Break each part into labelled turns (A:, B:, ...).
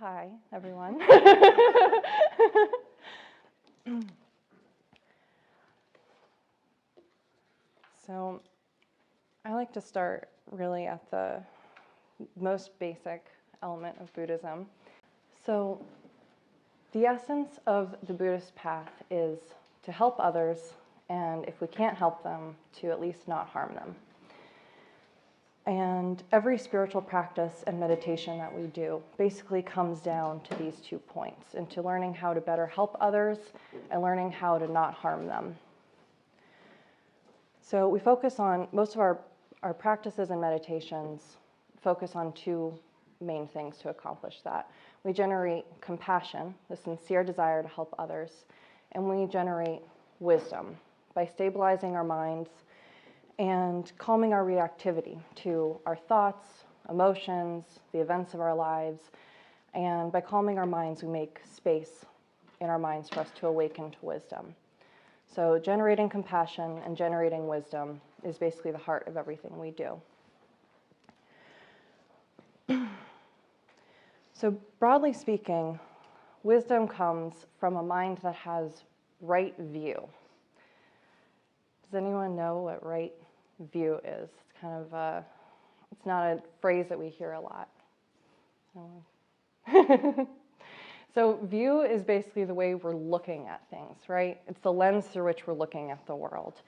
A: Hi, everyone. So I like to start really at the most basic element of Buddhism. So the essence of the Buddhist path is to help others, and if we can't help them, to at least not harm them. And every spiritual practice and meditation that we do basically comes down to these 2 points, into learning how to better help others and learning how to not harm them. So we focus on, most of our practices and meditations focus on 2 main things to accomplish that. We generate compassion, the sincere desire to help others, and we generate wisdom by stabilizing our minds and calming our reactivity to our thoughts, emotions, the events of our lives. And by calming our minds, we make space in our minds for us to awaken to wisdom. So generating compassion and generating wisdom is basically the heart of everything we do. So broadly speaking, wisdom comes from a mind that has right view. Does anyone know what right view is? It's kind of it's not a phrase that we hear a lot. So view is basically the way we're looking at things, right? It's the lens through which we're looking at the world.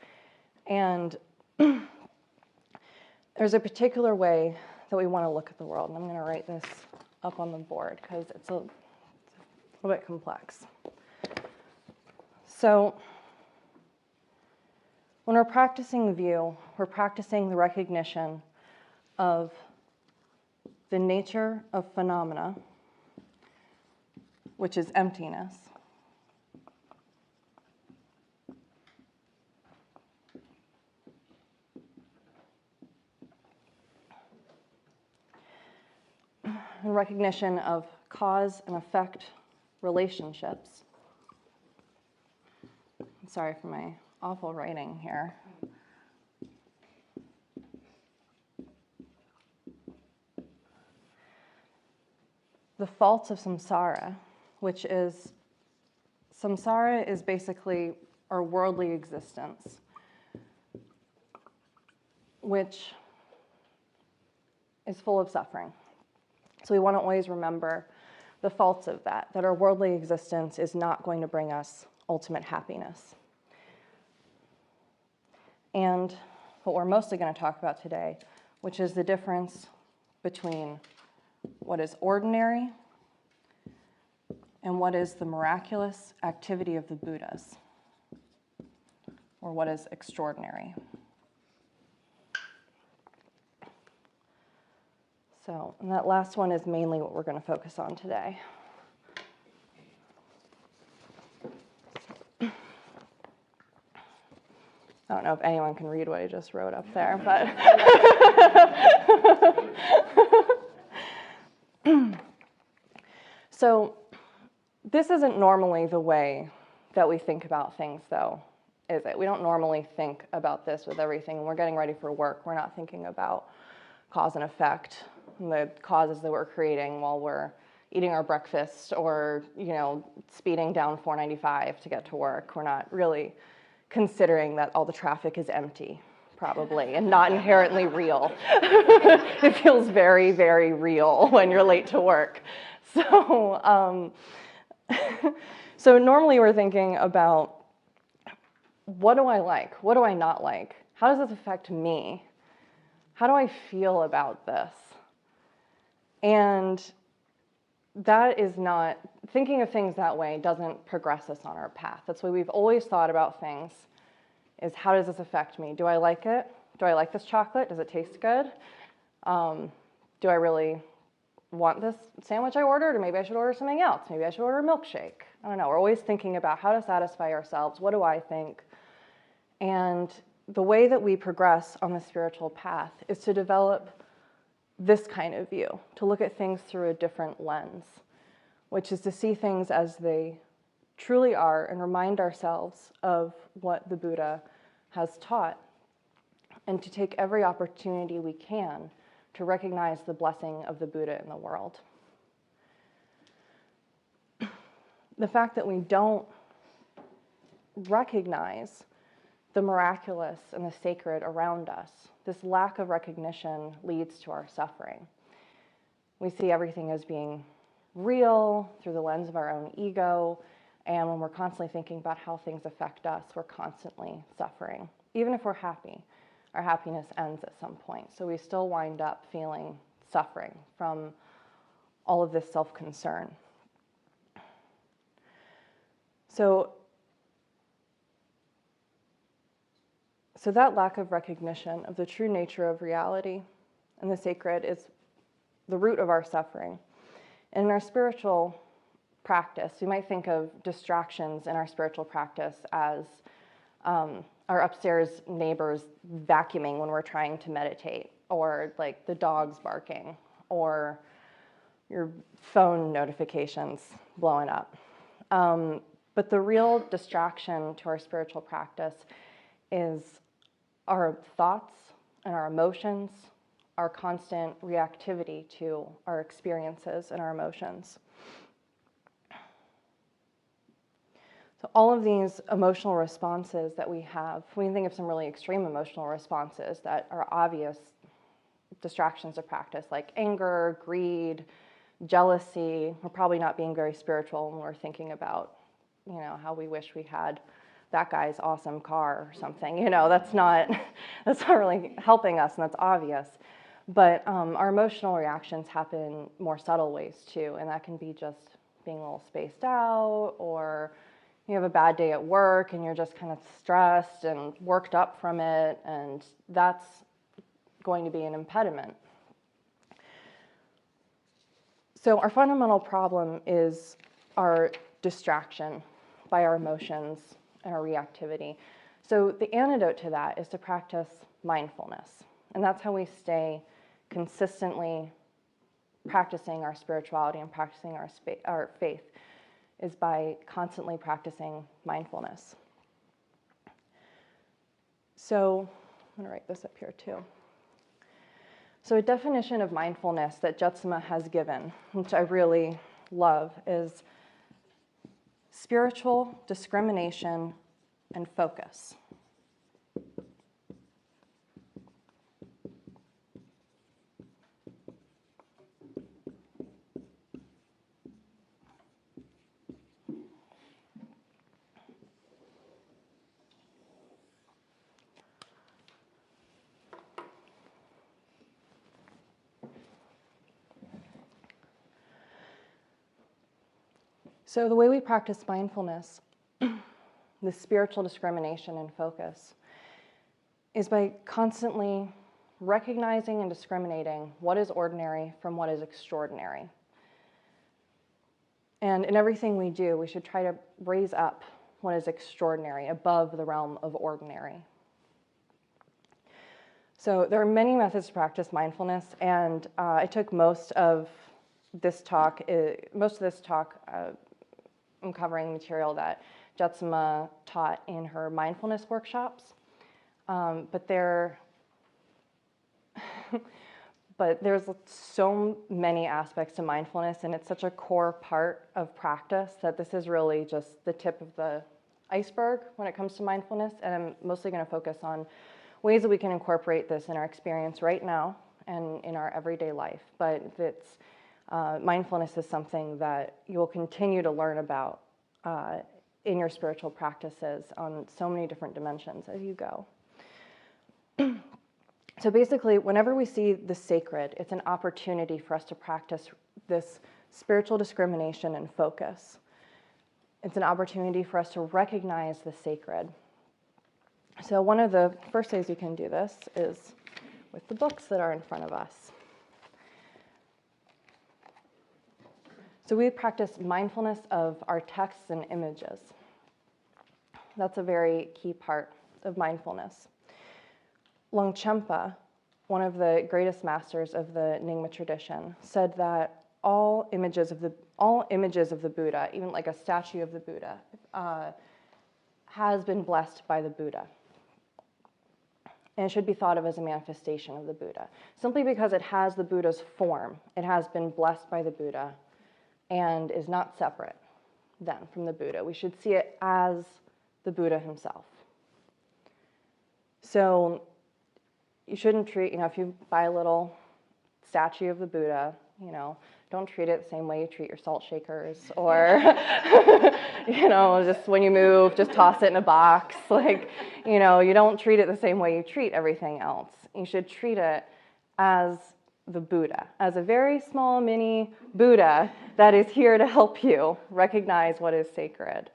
A: And there's a particular way that we want to look at the world. And I'm going to write this up on the board because it's a little bit complex. So when we're practicing view, we're practicing the recognition of the nature of phenomena, which is emptiness. And recognition of cause and effect relationships. I'm sorry for my awful writing here. The faults of samsara, which is, samsara is basically our worldly existence, which is full of suffering. So we want to always remember the faults of that our worldly existence is not going to bring us ultimate happiness. And what we're mostly going to talk about today, which is the difference between what is ordinary and what is the miraculous activity of the Buddhas, or what is extraordinary. So, and that last one is mainly what we're going to focus on today. I don't know if anyone can read what I just wrote up there, but so this isn't normally the way that we think about things, though, is it? We don't normally think about this with everything. When we're getting ready for work, we're not thinking about cause and effect, and the causes that we're creating while we're eating our breakfast or, speeding down 495 to get to work. We're not really considering that all the traffic is empty, probably, and not inherently real. It feels very, very real when you're late to work. So, so normally we're thinking about, what do I like? What do I not like? How does this affect me? How do I feel about this? And that is not, thinking of things that way doesn't progress us on our path. That's the way we've always thought about things, is how does this affect me? Do I like it? Do I like this chocolate? Does it taste good? Do I really want this sandwich I ordered? Or maybe I should order something else. Maybe I should order a milkshake. I don't know. We're always thinking about how to satisfy ourselves. What do I think? And the way that we progress on the spiritual path is to develop this kind of view, to look at things through a different lens, which is to see things as they truly are and remind ourselves of what the Buddha has taught, and to take every opportunity we can to recognize the blessing of the Buddha in the world. the fact that we don't recognize the miraculous and the sacred around us, this lack of recognition leads to our suffering. We see everything as being real through the lens of our own ego, and when we're constantly thinking about how things affect us, we're constantly suffering. Even if we're happy, our happiness ends at some point. So we still wind up feeling suffering from all of this self-concern. So that lack of recognition of the true nature of reality and the sacred is the root of our suffering. And in our spiritual practice, we might think of distractions in our spiritual practice as our upstairs neighbors vacuuming when we're trying to meditate, or like the dogs barking, or your phone notifications blowing up. But the real distraction to our spiritual practice is our thoughts and our emotions, our constant reactivity to our experiences and our emotions. So all of these emotional responses that we have, we can think of some really extreme emotional responses that are obvious distractions of practice, like anger, greed, jealousy. We're probably not being very spiritual when we're thinking about, how we wish we had that guy's awesome car or something. That's not really helping us, and that's obvious. But our emotional reactions happen more subtle ways too, and that can be just being a little spaced out, or you have a bad day at work and you're just kind of stressed and worked up from it, and that's going to be an impediment. So our fundamental problem is our distraction by our emotions and our reactivity. So the antidote to that is to practice mindfulness, and that's how we stay consistently practicing our spirituality and practicing our faith, is by constantly practicing mindfulness. So I'm going to write this up here too. So a definition of mindfulness that Jetsama has given, which I really love, is spiritual discrimination and focus. So the way we practice mindfulness, the spiritual discrimination and focus, is by constantly recognizing and discriminating what is ordinary from what is extraordinary. And in everything we do, we should try to raise up what is extraordinary above the realm of ordinary. So there are many methods to practice mindfulness, and I took most of this talk. I'm covering material that Jetsama taught in her mindfulness workshops, but there's so many aspects to mindfulness, and it's such a core part of practice that this is really just the tip of the iceberg when it comes to mindfulness, and I'm mostly going to focus on ways that we can incorporate this in our experience right now and in our everyday life. But mindfulness is something that you'll continue to learn about in your spiritual practices on so many different dimensions as you go. So basically, whenever we see the sacred, it's an opportunity for us to practice this spiritual discrimination and focus. It's an opportunity for us to recognize the sacred. So one of the first ways you can do this is with the books that are in front of us. So we practice mindfulness of our texts and images. That's a very key part of mindfulness. Longchenpa, one of the greatest masters of the Nyingma tradition, said that all images of the Buddha, even like a statue of the Buddha, has been blessed by the Buddha. And it should be thought of as a manifestation of the Buddha. Simply because it has the Buddha's form, it has been blessed by the Buddha and is not separate. then from the Buddha. We should see it as the Buddha himself. So you shouldn't treat, if you buy a little statue of the Buddha, don't treat it the same way you treat your salt shakers, or, just when you move, just toss it in a box. You don't treat it the same way you treat everything else. You should treat it as the Buddha, as a very small mini Buddha that is here to help you recognize what is sacred.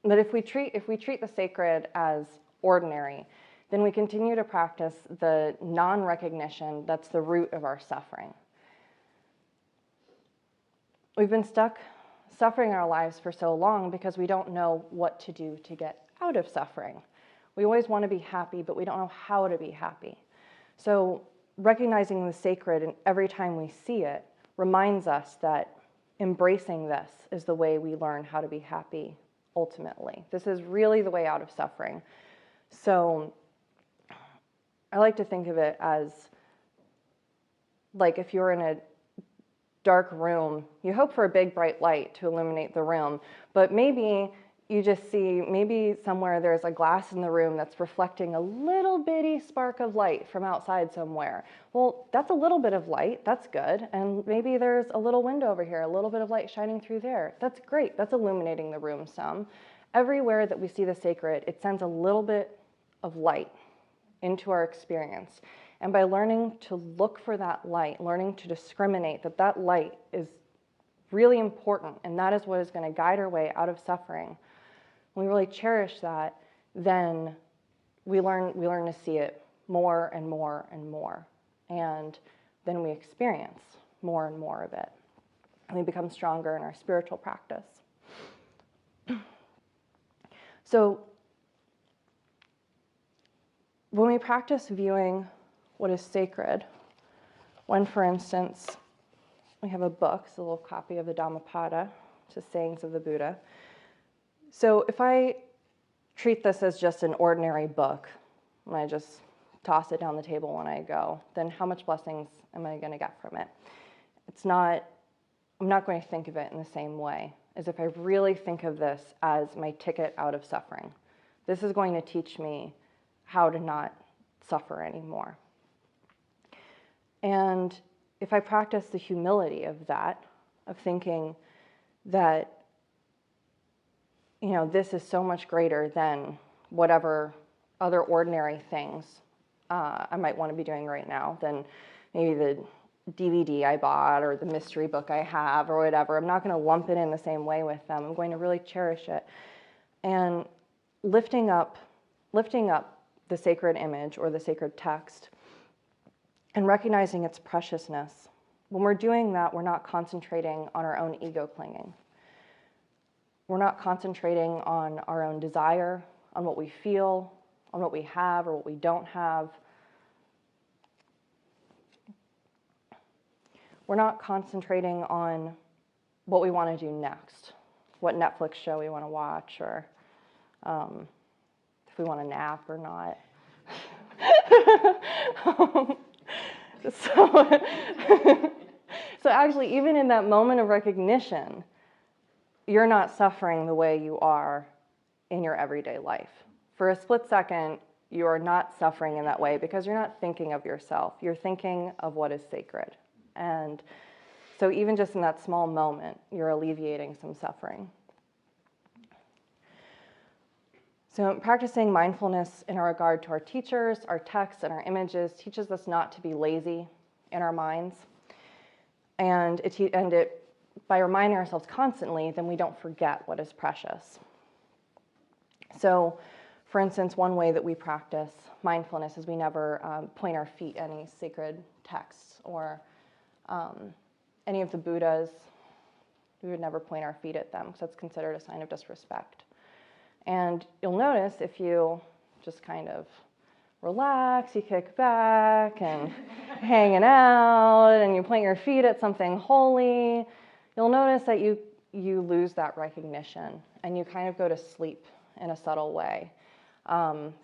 A: But if we treat the sacred as ordinary, then we continue to practice the non-recognition that's the root of our suffering. We've been stuck suffering our lives for so long because we don't know what to do to get out of suffering. We always want to be happy, but we don't know how to be happy. So recognizing the sacred, and every time we see it, reminds us that embracing this is the way we learn how to be happy ultimately. This is really the way out of suffering. So I like to think of it as like if you're in a dark room, you hope for a big bright light to illuminate the room, but maybe you just see, maybe somewhere there's a glass in the room that's reflecting a little bitty spark of light from outside somewhere. Well, that's a little bit of light, that's good, and maybe there's a little window over here, a little bit of light shining through there. That's great, that's illuminating the room some. Everywhere that we see the sacred, it sends a little bit of light into our experience. And by learning to look for that light, learning to discriminate that light is really important, and that is what is going to guide our way out of suffering. When we really cherish that, then we learn to see it more and more and more. And then we experience more and more of it. And we become stronger in our spiritual practice. So when we practice viewing what is sacred, when, for instance, we have a book, it's a little copy of the Dhammapada, which is Sayings of the Buddha. So if I treat this as just an ordinary book, and I just toss it down the table when I go, then how much blessings am I going to get from it? I'm not going to think of it in the same way as if I really think of this as my ticket out of suffering. This is going to teach me how to not suffer anymore. And if I practice the humility of that, of thinking that, this is so much greater than whatever other ordinary things I might want to be doing right now, than maybe the DVD I bought or the mystery book I have or whatever. I'm not going to lump it in the same way with them. I'm going to really cherish it. And lifting up the sacred image or the sacred text and recognizing its preciousness. When we're doing that, we're not concentrating on our own ego clinging. We're not concentrating on our own desire, on what we feel, on what we have or what we don't have. We're not concentrating on what we want to do next, what Netflix show we want to watch, or if we want to nap or not. So actually, even in that moment of recognition, you're not suffering the way you are in your everyday life. For a split second, you are not suffering in that way because you're not thinking of yourself. You're thinking of what is sacred. And so even just in that small moment, you're alleviating some suffering. So practicing mindfulness in our regard to our teachers, our texts, and our images teaches us not to be lazy in our minds. And by reminding ourselves constantly, then we don't forget what is precious. So, for instance, one way that we practice mindfulness is we never point our feet at any sacred texts or any of the Buddhas. We would never point our feet at them because that's considered a sign of disrespect. And you'll notice if you just kind of relax, you kick back and hanging out, and you point your feet at something holy, you'll notice that you lose that recognition and you kind of go to sleep in a subtle way,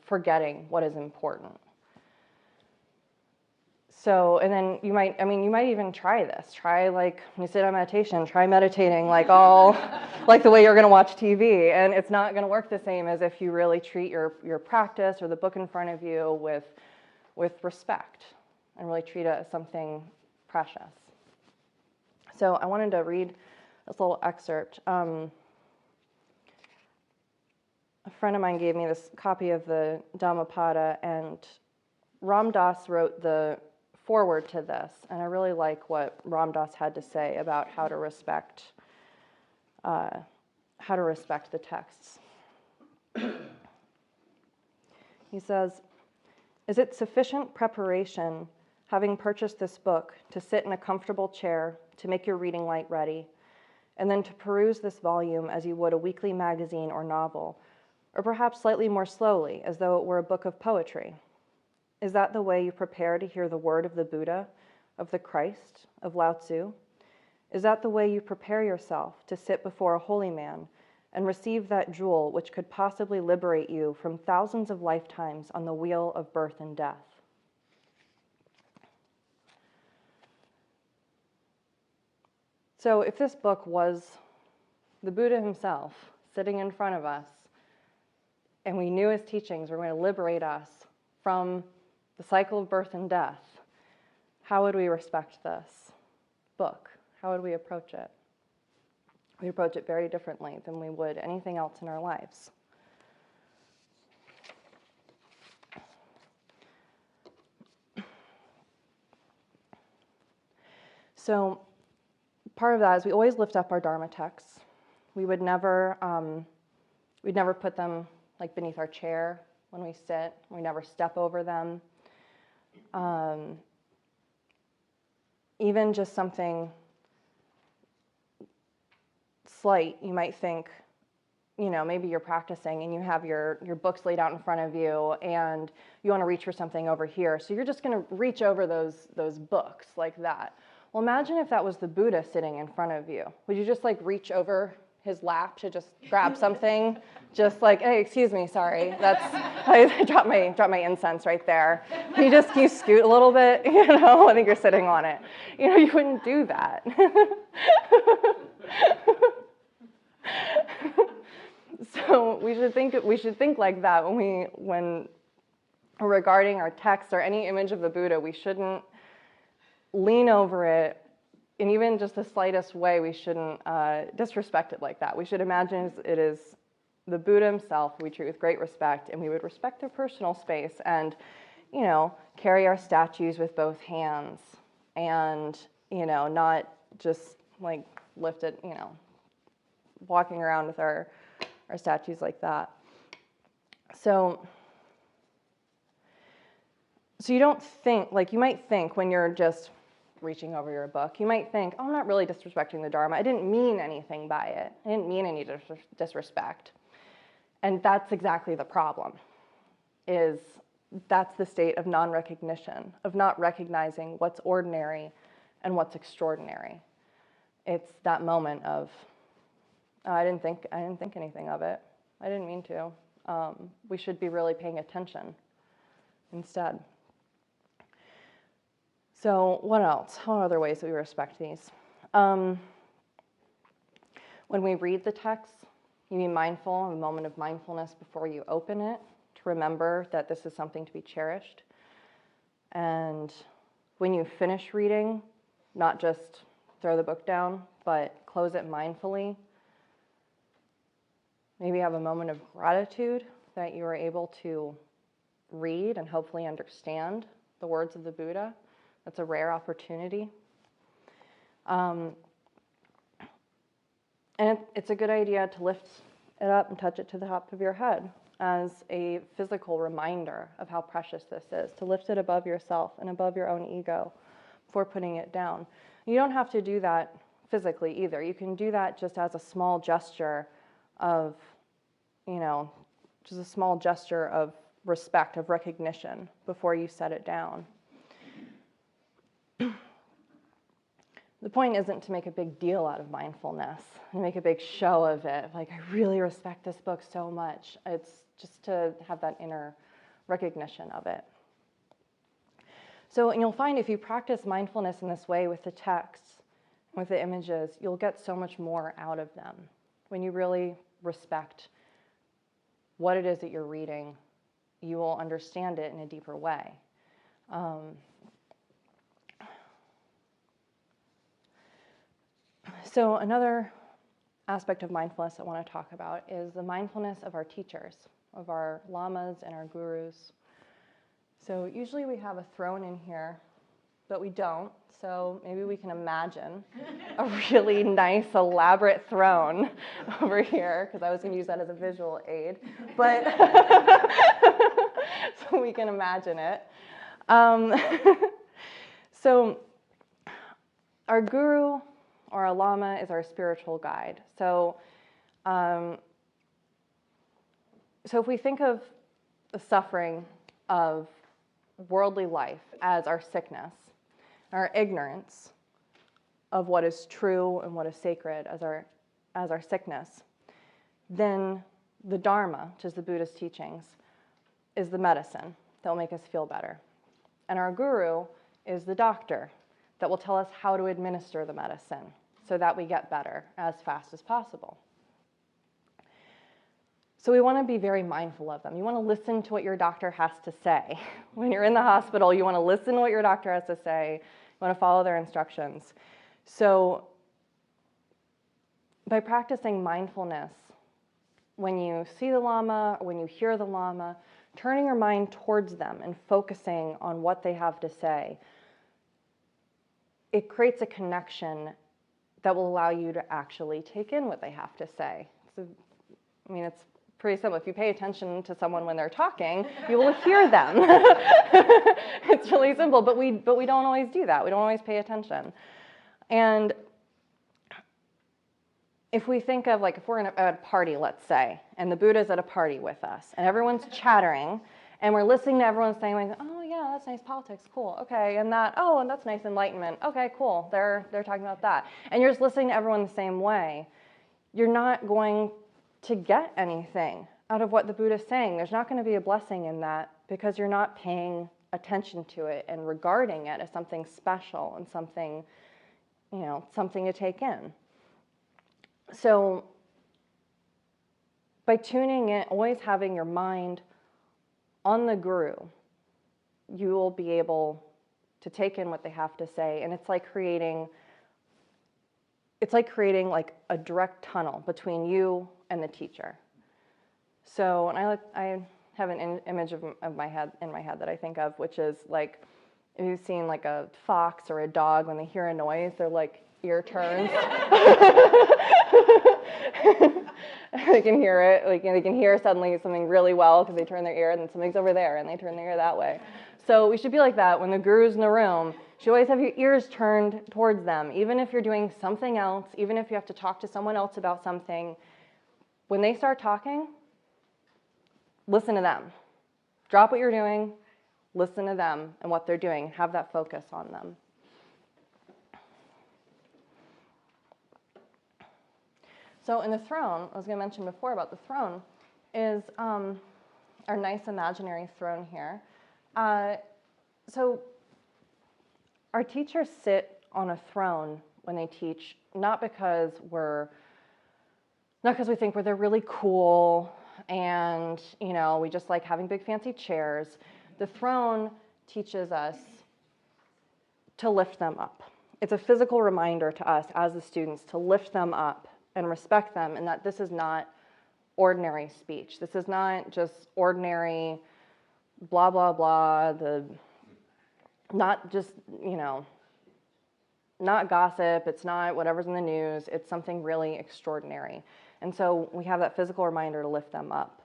A: forgetting what is important. So, and then you might even try this. Try, like, when you sit on meditation, try meditating like all, like the way you're going to watch TV. And it's not going to work the same as if you really treat your practice or the book in front of you with respect and really treat it as something precious. So I wanted to read this little excerpt. A friend of mine gave me this copy of the Dhammapada, and Ram Dass wrote the forward to this, and I really like what Ram Dass had to say about how to respect the texts. He says, "Is it sufficient preparation, having purchased this book, to sit in a comfortable chair, to make your reading light ready, and then to peruse this volume as you would a weekly magazine or novel, or perhaps slightly more slowly, as though it were a book of poetry? Is that the way you prepare to hear the word of the Buddha, of the Christ, of Lao Tzu? Is that the way you prepare yourself to sit before a holy man and receive that jewel which could possibly liberate you from thousands of lifetimes on the wheel of birth and death?" So if this book was the Buddha himself sitting in front of us, and we knew his teachings were going to liberate us from the cycle of birth and death, how would we respect this book? How would we approach it? We approach it very differently than we would anything else in our lives. So part of that is we always lift up our Dharma texts. We would never, we'd never put them like beneath our chair when we sit. We never step over them. Even just something slight, you might think, maybe you're practicing and you have your books laid out in front of you and you want to reach for something over here. So you're just going to reach over those books like that. Well, imagine if that was the Buddha sitting in front of you. Would you just like reach over his lap to just grab something? Just like, hey, excuse me, sorry. I dropped my incense right there. Can you scoot a little bit? I think you're sitting on it. You wouldn't do that. So we should think like that when we're regarding our text or any image of the Buddha. We shouldn't lean over it in even just the slightest way. We shouldn't disrespect it like that. We should imagine it is the Buddha himself we treat with great respect, and we would respect their personal space and, carry our statues with both hands and, not just like lift it, walking around with our statues like that. So you don't think, like you might think when you're just reaching over your book, you might think, oh, I'm not really disrespecting the Dharma. I didn't mean anything by it. I didn't mean any disrespect. And that's exactly the problem, is that's the state of non-recognition, of not recognizing what's ordinary and what's extraordinary. It's that moment of, oh, I didn't think anything of it. I didn't mean to. We should be really paying attention instead. So what else? What are other ways that we respect these? When we read the text, you be mindful, a moment of mindfulness before you open it, to remember that this is something to be cherished. And when you finish reading, not just throw the book down, but close it mindfully. Maybe have a moment of gratitude that you were able to read and hopefully understand the words of the Buddha. That's a rare opportunity. And it's a good idea to lift it up and touch it to the top of your head as a physical reminder of how precious this is, to lift it above yourself and above your own ego before putting it down. You don't have to do that physically either. You can do that just as a small gesture of, just a small gesture of respect, of recognition before you set it down. The point isn't to make a big deal out of mindfulness and make a big show of it. Like, I really respect this book so much. It's just to have that inner recognition of it. So, and you'll find if you practice mindfulness in this way with the texts, with the images, you'll get so much more out of them. When you really respect what it is that you're reading, you will understand it in a deeper way. So another aspect of mindfulness I want to talk about is the mindfulness of our teachers, of our lamas and our gurus. So usually we have a throne in here, but we don't. So maybe we can imagine a really nice, elaborate throne over here, because I was going to use that as a visual aid. But so we can imagine it. So our guru or our lama is our spiritual guide. So if we think of the suffering of worldly life as our sickness, our ignorance of what is true and what is sacred as our sickness, then the Dharma, which is the Buddhist teachings, is the medicine that will make us feel better. And our guru is the doctor that will tell us how to administer the medicine so that we get better as fast as possible. So we want to be very mindful of them. You want to listen to what your doctor has to say. When you're in the hospital, you want to listen to what your doctor has to say. You want to follow their instructions. So by practicing mindfulness, when you see the lama or when you hear the lama, turning your mind towards them and focusing on what they have to say, it creates a connection that will allow you to actually take in what they have to say. So, it's pretty simple. If you pay attention to someone when they're talking, you will hear them. It's really simple, but we don't always do that. We don't always pay attention. And if we think of, like, if we're at a party, let's say, and the Buddha's at a party with us, and everyone's chattering, and we're listening to everyone saying, like, oh yeah, that's nice politics, cool, okay, and that, oh, and that's nice enlightenment, okay, cool, they're talking about that. And you're just listening to everyone the same way. You're not going to get anything out of what the Buddha's saying. There's not going to be a blessing in that because you're not paying attention to it and regarding it as something special and something, something to take in. So by tuning in, always having your mind on the guru, you will be able to take in what they have to say. And it's like creating like a direct tunnel between you and the teacher. So, and I have an image in my head that I think of, which is like, if you've seen like a fox or a dog, when they hear a noise, their like ear turns. They can hear it, like, they can hear suddenly something really well because they turn their ear, and then something's over there and they turn their ear that way. So we should be like that when the guru's in the room. You should always have your ears turned towards them, even if you're doing something else, even if you have to talk to someone else about something. When they start talking, listen to them. Drop what you're doing, listen to them and what they're doing, and have that focus on them. So in the throne, I was going to mention before about the throne, is our nice imaginary throne here. So our teachers sit on a throne when they teach, not because we think they're really cool and, we just like having big fancy chairs. The throne teaches us to lift them up. It's a physical reminder to us as the students to lift them up and respect them, and that this is not ordinary speech. This is not just ordinary blah, blah, blah, not just, not gossip, it's not whatever's in the news, it's something really extraordinary. And so we have that physical reminder to lift them up.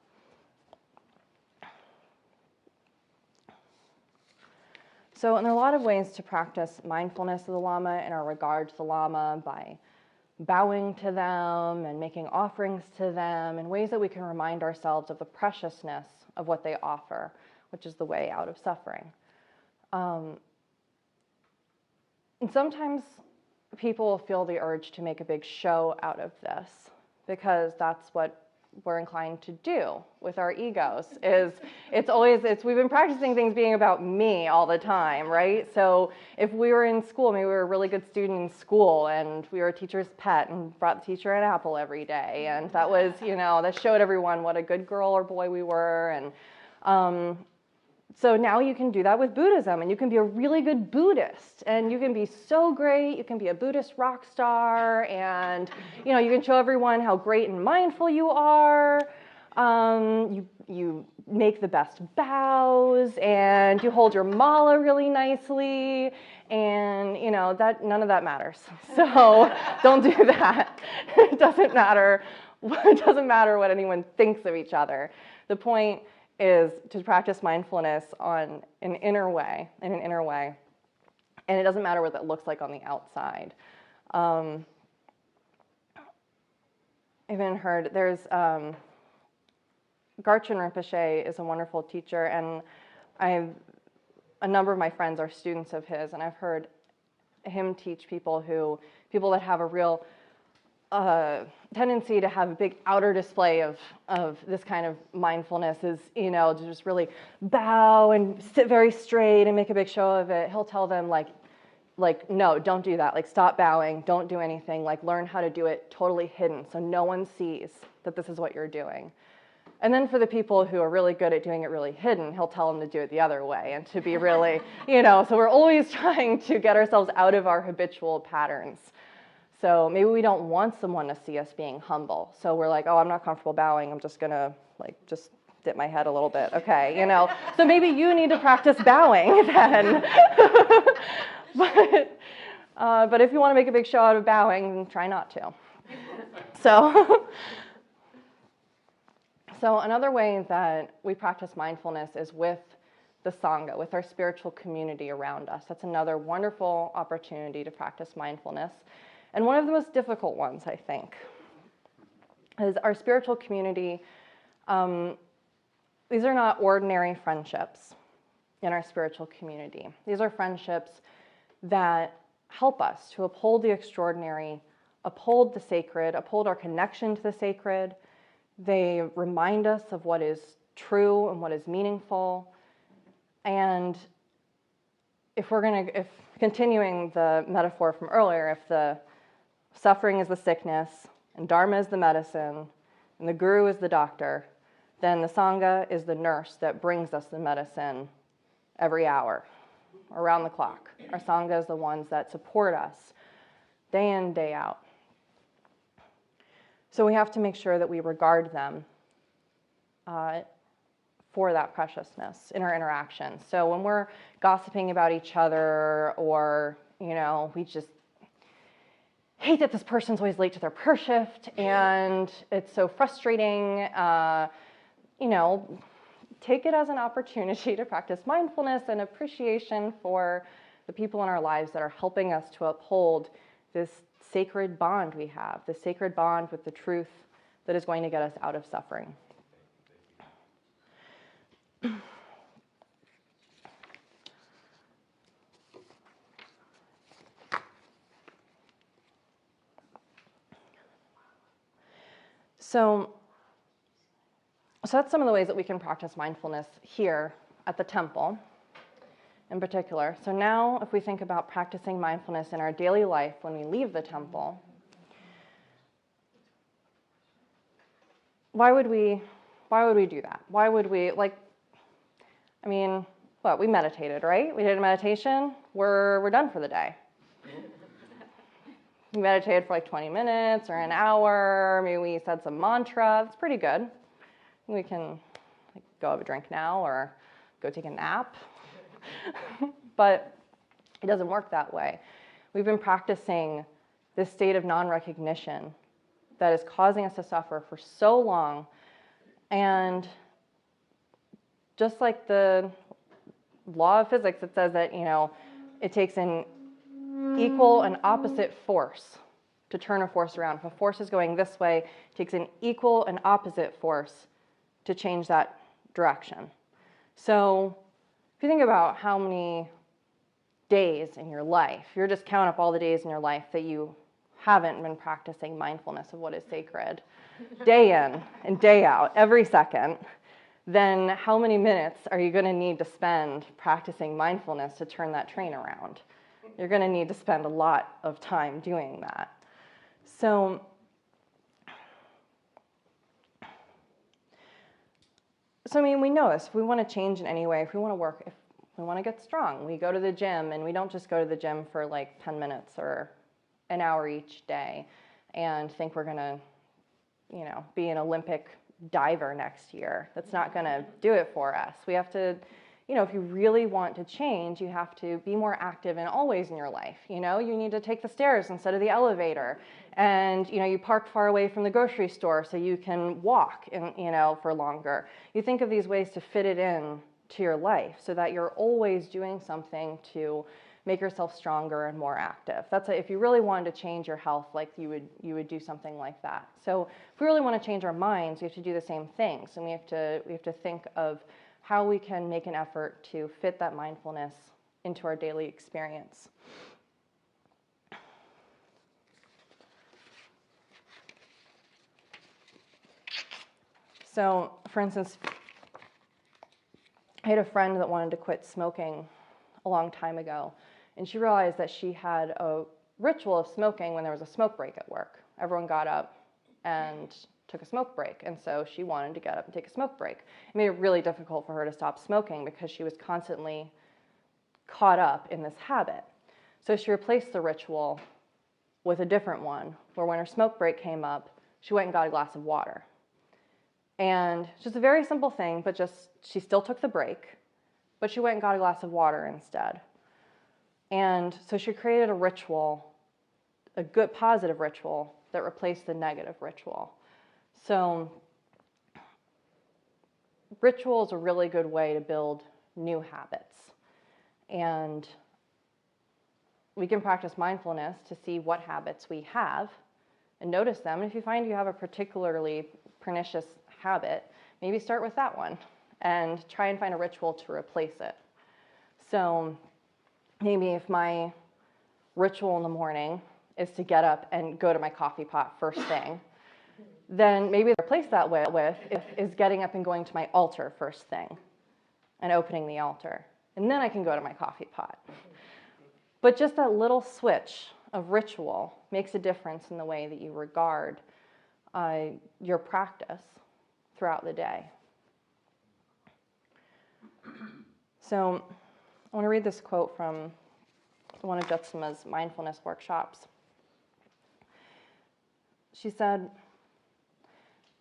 A: So, and there are a lot of ways to practice mindfulness of the Lama and our regard to the Lama by bowing to them and making offerings to them in ways that we can remind ourselves of the preciousness of what they offer, which is the way out of suffering. And sometimes people feel the urge to make a big show out of this because that's what we're inclined to do with our egos. We've been practicing things being about me all the time, right? So if we were in school, maybe we were a really good student in school and we were a teacher's pet and brought the teacher an apple every day, and that was, that showed everyone what a good girl or boy we were. And so now you can do that with Buddhism, and you can be a really good Buddhist, and you can be so great. You can be a Buddhist rock star, and you can show everyone how great and mindful you are. You make the best bows, and you hold your mala really nicely, and that none of that matters. So don't do that. It doesn't matter. It doesn't matter what anyone thinks of each other. The point is to practice mindfulness in an inner way, and it doesn't matter what that looks like on the outside. I even heard there's Garchen Rinpoche is a wonderful teacher, and a number of my friends are students of his, and I've heard him teach people that have a real tendency to have a big outer display of this kind of mindfulness is, to just really bow and sit very straight and make a big show of it. He'll tell them like, no, don't do that. Like, stop bowing, don't do anything. Like, learn how to do it totally hidden so no one sees that this is what you're doing. And then for the people who are really good at doing it really hidden, he'll tell them to do it the other way and to be really, so we're always trying to get ourselves out of our habitual patterns. So maybe we don't want someone to see us being humble. So we're like, oh, I'm not comfortable bowing. I'm just going to just dip my head a little bit. Okay, So maybe you need to practice bowing then. But if you want to make a big show out of bowing, then try not to. So another way that we practice mindfulness is with the Sangha, with our spiritual community around us. That's another wonderful opportunity to practice mindfulness. And one of the most difficult ones, I think, is our spiritual community. These are not ordinary friendships in our spiritual community. These are friendships that help us to uphold the extraordinary, uphold the sacred, uphold our connection to the sacred. They remind us of what is true and what is meaningful. And if continuing the metaphor from earlier, if the suffering is the sickness, and Dharma is the medicine, and the Guru is the doctor, then the Sangha is the nurse that brings us the medicine every hour, around the clock. Our Sangha is the ones that support us day in, day out. So we have to make sure that we regard them for that preciousness in our interactions. So when we're gossiping about each other, or, we just hate that this person's always late to their prayer shift, and it's so frustrating, take it as an opportunity to practice mindfulness and appreciation for the people in our lives that are helping us to uphold this sacred bond we have, the sacred bond with the truth that is going to get us out of suffering. So that's some of the ways that we can practice mindfulness here at the temple in particular. So now if we think about practicing mindfulness in our daily life when we leave the temple, why would we do that? Why would we, we meditated, right? We did a meditation, we're done for the day. We meditated for 20 minutes or an hour, maybe we said some mantra. That's pretty good. We can go have a drink now or go take a nap. But it doesn't work that way. We've been practicing this state of non-recognition that is causing us to suffer for so long. And just like the law of physics, it says that, it takes an equal and opposite force to turn a force around. If a force is going this way, it takes an equal and opposite force to change that direction. So if you think about how many days in your life, you're just counting up all the days in your life that you haven't been practicing mindfulness of what is sacred day in and day out, every second, then how many minutes are you going to need to spend practicing mindfulness to turn that train around? You're going to need to spend a lot of time doing that. So I mean, we know this. If we want to change in any way, if we want to work, if we want to get strong, we go to the gym, and we don't just go to the gym for like 10 minutes or an hour each day and think we're going to, be an Olympic diver next year. That's not going to do it for us. We have to, if you really want to change, you have to be more active in all ways in your life. You need to take the stairs instead of the elevator. And, you park far away from the grocery store so you can walk, for longer. You think of these ways to fit it in to your life so that you're always doing something to make yourself stronger and more active. If you really wanted to change your health, like you would do something like that. So if we really want to change our minds, we have to do the same things, and we have to think of how we can make an effort to fit that mindfulness into our daily experience. So, for instance, I had a friend that wanted to quit smoking a long time ago, and she realized that she had a ritual of smoking when there was a smoke break at work. Everyone got up and took a smoke break, and so she wanted to get up and take a smoke break. It made it really difficult for her to stop smoking because she was constantly caught up in this habit. So she replaced the ritual with a different one, where when her smoke break came up, she went and got a glass of water. And it's just a very simple thing, but she still took the break, but she went and got a glass of water instead. And so she created a ritual, a good positive ritual that replaced the negative ritual. So ritual is a really good way to build new habits. And we can practice mindfulness to see what habits we have and notice them. And if you find you have a particularly pernicious habit, maybe start with that one and try and find a ritual to replace it. So maybe if my ritual in the morning is to get up and go to my coffee pot first thing, then maybe replace that is getting up and going to my altar first thing and opening the altar. And then I can go to my coffee pot. But just that little switch of ritual makes a difference in the way that you regard your practice throughout the day. So I want to read this quote from one of Jetsuma's mindfulness workshops. She said,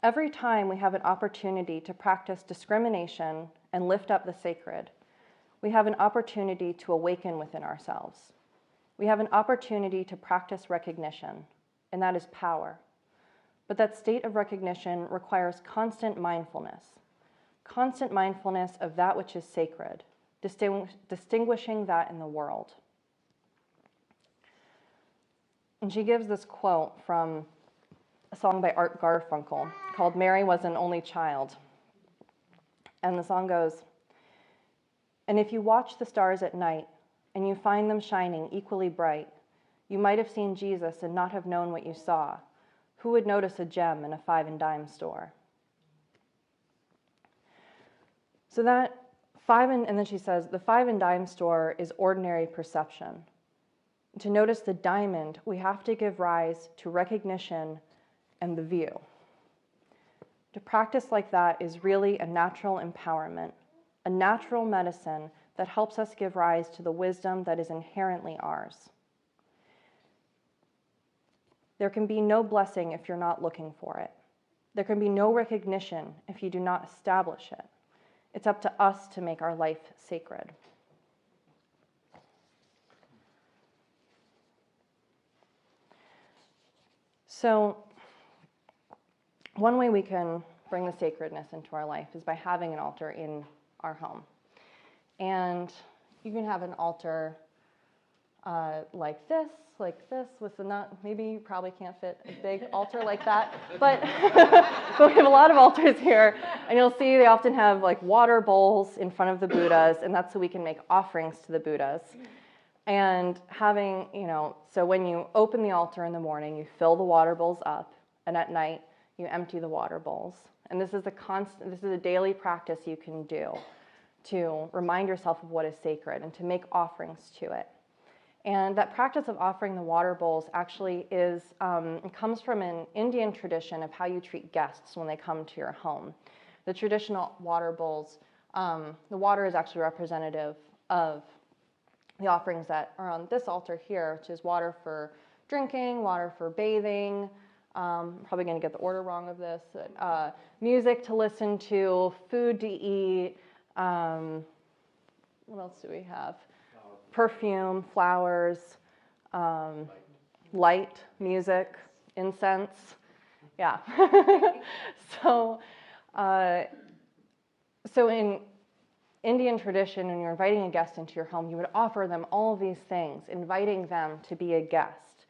A: "Every time we have an opportunity to practice discrimination and lift up the sacred, we have an opportunity to awaken within ourselves. We have an opportunity to practice recognition, and that is power. But that state of recognition requires constant mindfulness of that which is sacred, distinguishing that in the world." And she gives this quote from a song by Art Garfunkel called "Mary Was an Only Child." And the song goes, "And if you watch the stars at night and you find them shining equally bright, you might have seen Jesus and not have known what you saw. Who would notice a gem in a 5 and dime store?" So that and then she says, the 5 and dime store is ordinary perception. To notice the diamond, we have to give rise to recognition and the view. To practice like that is really a natural empowerment, a natural medicine that helps us give rise to the wisdom that is inherently ours. There can be no blessing if you're not looking for it. There can be no recognition if you do not establish it. It's up to us to make our life sacred. So, one way we can bring the sacredness into our life is by having an altar in our home. And you can have an altar like this, with the nut. Maybe you probably can't fit a big altar like that, but we have a lot of altars here, and you'll see they often have like water bowls in front of the Buddhas, and that's so we can make offerings to the Buddhas. And having, so when you open the altar in the morning, you fill the water bowls up, and at night you empty the water bowls. And this is a daily practice you can do to remind yourself of what is sacred and to make offerings to it. And that practice of offering the water bowls actually it comes from an Indian tradition of how you treat guests when they come to your home. The traditional water bowls, the water is actually representative of the offerings that are on this altar here, which is water for drinking, water for bathing, probably going to get the order wrong of this, music to listen to, food to eat, what else do we have? Perfume, flowers, light, music, incense. Yeah. So in Indian tradition, when you're inviting a guest into your home, you would offer them all of these things, inviting them to be a guest.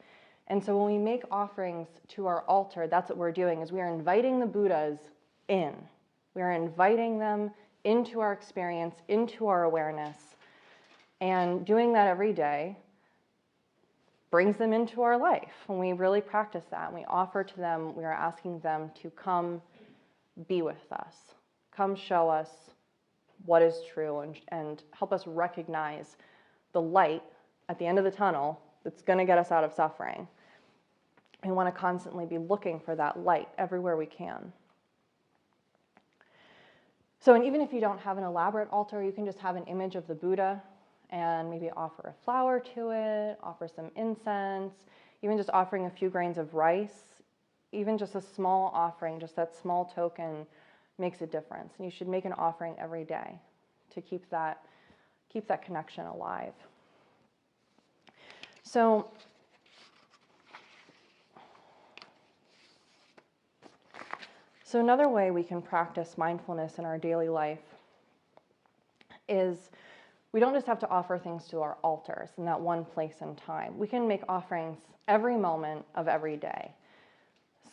A: And so when we make offerings to our altar, that's what we're doing, is we are inviting the Buddhas in. We are inviting them into our experience, into our awareness. And doing that every day brings them into our life. When we really practice that, and we offer to them, we are asking them to come be with us, come show us what is true, and help us recognize the light at the end of the tunnel that's going to get us out of suffering. We want to constantly be looking for that light everywhere we can. So, and even if you don't have an elaborate altar, you can just have an image of the Buddha and maybe offer a flower to it, offer some incense, even just offering a few grains of rice, even just a small offering, just that small token makes a difference. And you should make an offering every day to keep that connection alive. So another way we can practice mindfulness in our daily life is we don't just have to offer things to our altars in that one place and time. We can make offerings every moment of every day.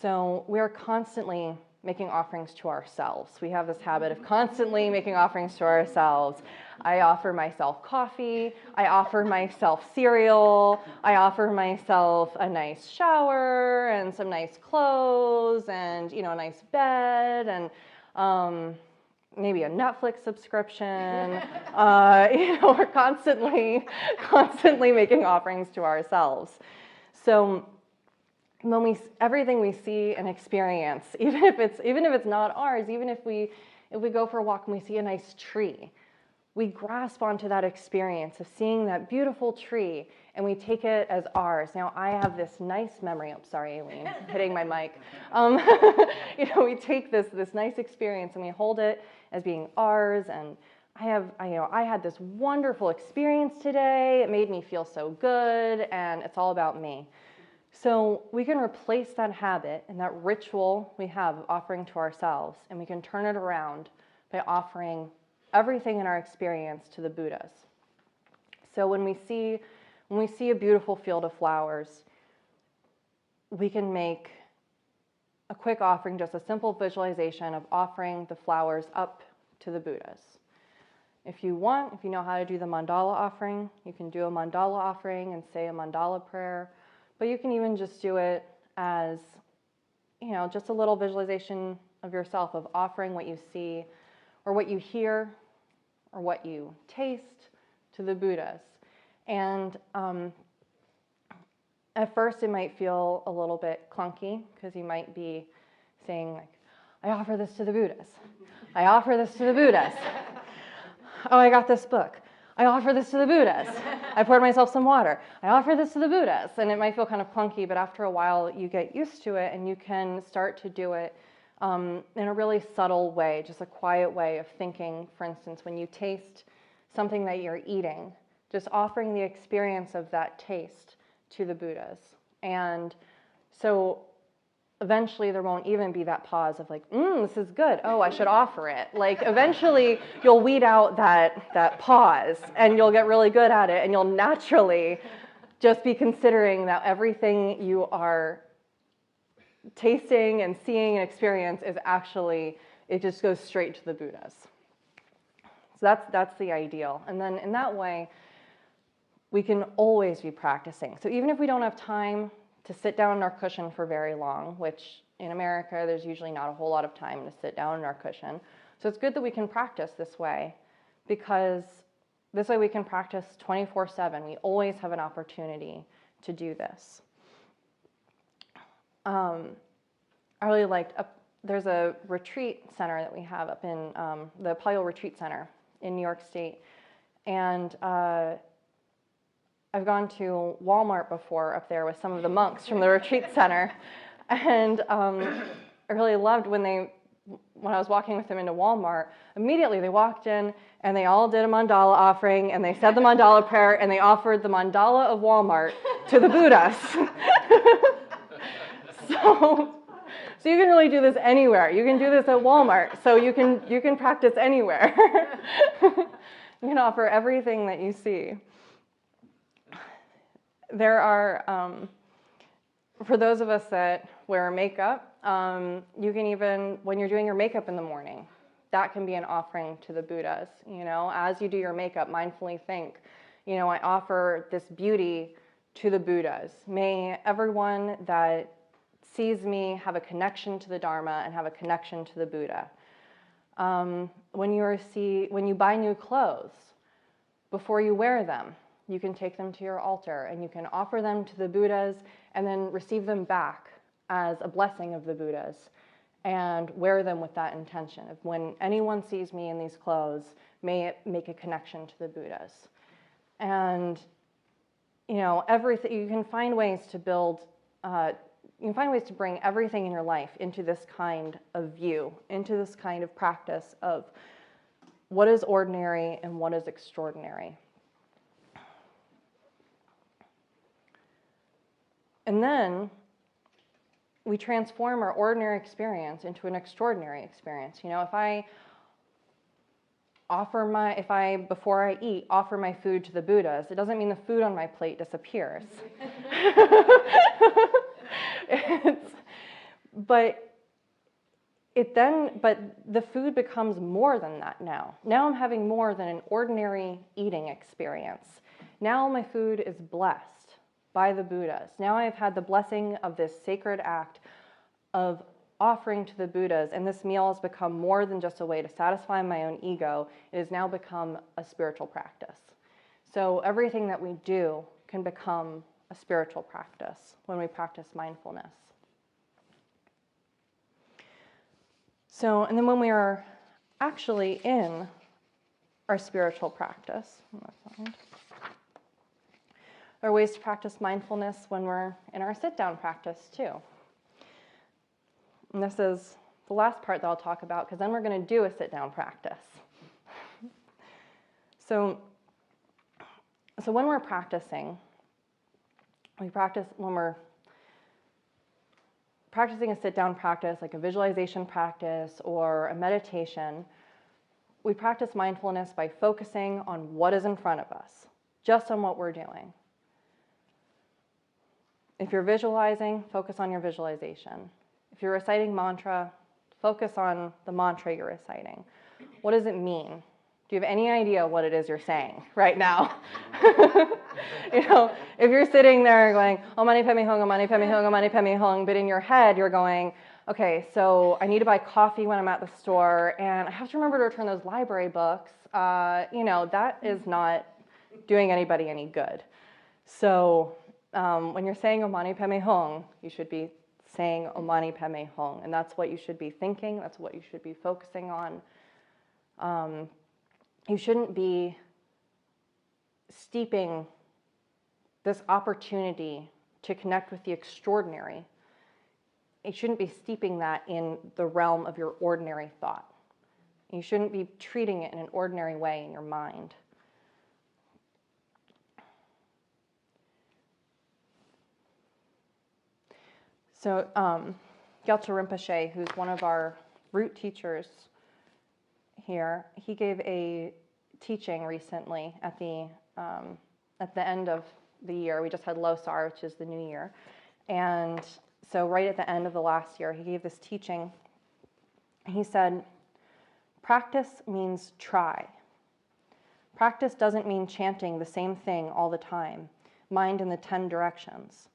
A: So we are constantly making offerings to ourselves. We have this habit of constantly making offerings to ourselves. I offer myself coffee. I offer myself cereal. I offer myself a nice shower and some nice clothes and, a nice bed and maybe a Netflix subscription. We're constantly making offerings to ourselves. So when everything we see and experience, even if it's not ours, even if we go for a walk and we see a nice tree, we grasp onto that experience of seeing that beautiful tree and we take it as ours. Now I have this nice memory. Oh, sorry, Aileen, hitting my mic. We take this nice experience and we hold it as being ours. And I had this wonderful experience today. It made me feel so good, and it's all about me. So we can replace that habit and that ritual we have of offering to ourselves, and we can turn it around by offering everything in our experience to the Buddhas. So when we see a beautiful field of flowers, we can make a quick offering, just a simple visualization of offering the flowers up to the Buddhas. If you know how to do the mandala offering, you can do a mandala offering and say a mandala prayer. But you can even just do it as, just a little visualization of yourself, of offering what you see or what you hear or what you taste to the Buddhas. And at first it might feel a little bit clunky because you might be saying, like, I offer this to the Buddhas. I offer this to the Buddhas. Oh, I got this book. I offer this to the Buddhas. I poured myself some water. I offer this to the Buddhas. And it might feel kind of clunky, but after a while you get used to it and you can start to do it in a really subtle way, just a quiet way of thinking. For instance, when you taste something that you're eating, just offering the experience of that taste to the Buddhas. And so eventually there won't even be that pause of like, this is good. Oh, I should offer it. Like eventually you'll weed out that pause and you'll get really good at it, and you'll naturally just be considering that everything you are tasting and seeing and experience is actually, it just goes straight to the Buddhas. So that's the ideal. And then in that way, we can always be practicing. So even if we don't have time to sit down on our cushion for very long, which in America, there's usually not a whole lot of time to sit down on our cushion. So it's good that we can practice this way, because this way we can practice 24/7. We always have an opportunity to do this. I really liked, there's a retreat center that we have up in the Palio Retreat Center in New York State. And I've gone to Walmart before up there with some of the monks from the retreat center. And I really loved when I was walking with them into Walmart, immediately they walked in and they all did a mandala offering and they said the mandala prayer and they offered the mandala of Walmart to the Buddhas. So you can really do this anywhere. You can do this at Walmart. So you can practice anywhere. You can offer everything that you see. There are, for those of us that wear makeup, you can even, when you're doing your makeup in the morning, that can be an offering to the Buddhas. You know, as you do your makeup, mindfully think, you know, I offer this beauty to the Buddhas. May everyone that sees me have a connection to the Dharma and have a connection to the Buddha. When you buy new clothes, before you wear them, you can take them to your altar and you can offer them to the Buddhas and then receive them back as a blessing of the Buddhas and wear them with that intention of, when anyone sees me in these clothes, may it make a connection to the Buddhas. And, you know, everything, you can find ways to build, you can find ways to bring everything in your life into this kind of view, into this kind of practice of what is ordinary and what is extraordinary. And then we transform our ordinary experience into an extraordinary experience. You know, if I before I eat, offer my food to the Buddhas, it doesn't mean the food on my plate disappears. But the food becomes more than that now. Now I'm having more than an ordinary eating experience. Now my food is blessed by the Buddhas. Now I've had the blessing of this sacred act of offering to the Buddhas, and this meal has become more than just a way to satisfy my own ego. It has now become a spiritual practice. So everything that we do can become a spiritual practice when we practice mindfulness. So, and then when we are actually in our spiritual practice, there are ways to practice mindfulness when we're in our sit-down practice too. And this is the last part that I'll talk about, because then we're going to do a sit-down practice. So when we're practicing, when we're practicing a sit-down practice, like a visualization practice or a meditation, we practice mindfulness by focusing on what is in front of us, just on what we're doing. If you're visualizing, focus on your visualization. If you're reciting mantra, focus on the mantra you're reciting. What does it mean? Do you have any idea what it is you're saying right now? You know, if you're sitting there going, Om Mani Padme Hung, Om Mani Padme Hung, Om Mani Padme Hung, but in your head you're going, okay, so I need to buy coffee when I'm at the store, and I have to remember to return those library books. You know, that is not doing anybody any good. So when you're saying Om Mani Padme Hung, you should be saying Om Mani Padme Hung, and that's what you should be thinking, that's what you should be focusing on. You shouldn't be steeping this opportunity to connect with the extraordinary. You shouldn't be steeping that in the realm of your ordinary thought. You shouldn't be treating it in an ordinary way in your mind. So Gyaltsen Rinpoche, who's one of our root teachers here, he gave a teaching recently at the end of the year. We just had Losar, which is the new year. And so right at the end of the last year, he gave this teaching. He said, practice means try. Practice doesn't mean chanting the same thing all the time, mind in the 10 directions.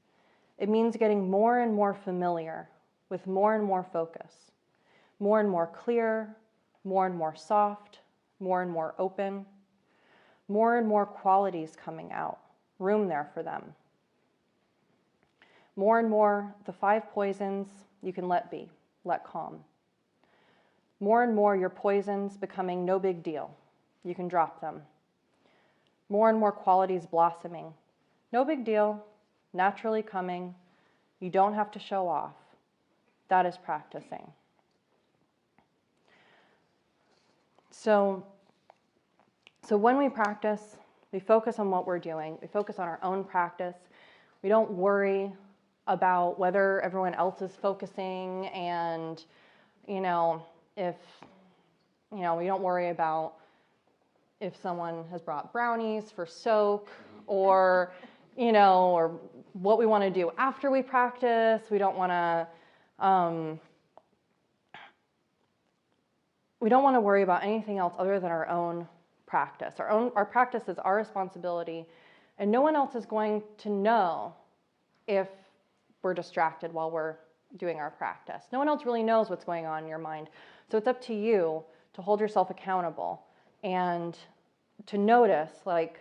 A: It means getting more and more familiar with more and more focus, more and more clear, more and more soft, more and more open, more and more qualities coming out, room there for them. More and more the 5 poisons you can let be, let calm. More and more your poisons becoming no big deal. You can drop them. More and more qualities blossoming. No big deal, naturally coming. You don't have to show off. That is practicing. So when we practice, we focus on what we're doing. We focus on our own practice. We don't worry about whether everyone else is focusing, and if we don't worry about if someone has brought brownies for soak, or or what we want to do after we practice. We don't want to worry about anything else other than our own practice. Our practice is our responsibility, and no one else is going to know if we're distracted while we're doing our practice. No one else really knows what's going on in your mind. So it's up to you to hold yourself accountable and to notice, like,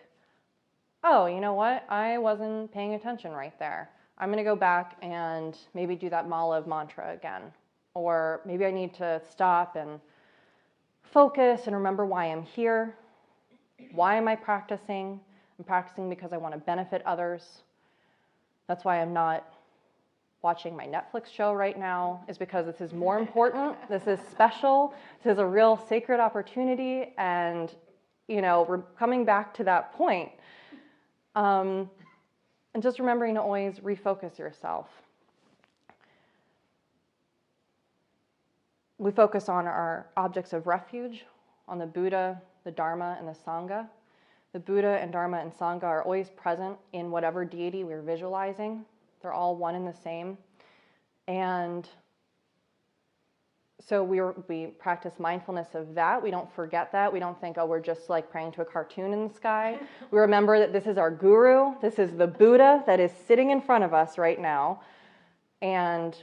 A: oh, you know what? I wasn't paying attention right there. I'm going to go back and maybe do that Malav mantra again. Or maybe I need to stop and focus and remember why I'm here. Why am I practicing? I'm practicing because I want to benefit others. That's why I'm not watching my Netflix show right now, is because this is more important. This is special. This is a real sacred opportunity. And, we're coming back to that point. And just remembering to always refocus yourself. We focus on our objects of refuge, on the Buddha, the Dharma, and the Sangha. The Buddha and Dharma and Sangha are always present in whatever deity we're visualizing. They're all one and the same. And so we practice mindfulness of that. We don't forget that. We don't think, oh, we're just like praying to a cartoon in the sky. We remember that this is our guru. This is the Buddha that is sitting in front of us right now. And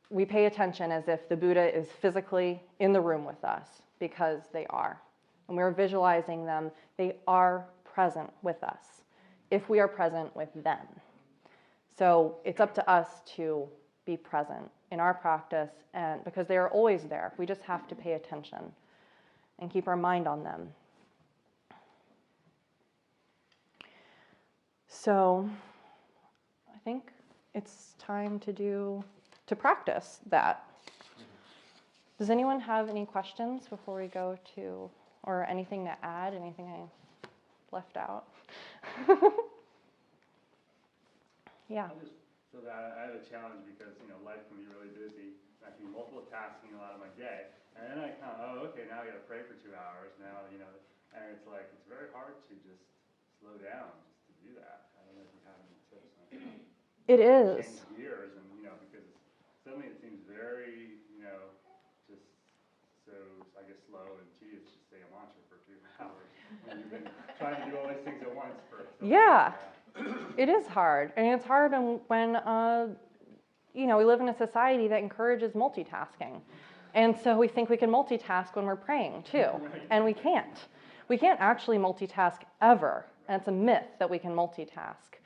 A: we pay attention as if the Buddha is physically in the room with us, because they are. When we're visualizing them, they are present with us, if we are present with them. So it's up to us to be present in our practice, and because they are always there. We just have to pay attention and keep our mind on them. So I think it's time to practice that. Does anyone have any questions before we go to, or anything to add, anything I left out? Yeah.
B: So that I have a challenge because, life can be really busy. I can be multitasking a lot of my day. And then I kind of, now I got to pray for 2 hours. Now, and it's like, it's very hard to just slow down just to do that. I don't know if you have any tips on that.
A: It is.
B: Change gears and, because suddenly it seems very, just so, I guess, slow and tedious to say a mantra for 2 hours when you've been trying to do all these things at once for so
A: Yeah.
B: long.
A: It is hard. And it's hard when we live in a society that encourages multitasking. And so we think we can multitask when we're praying too. And we can't. We can't actually multitask ever. And it's a myth that we can multitask.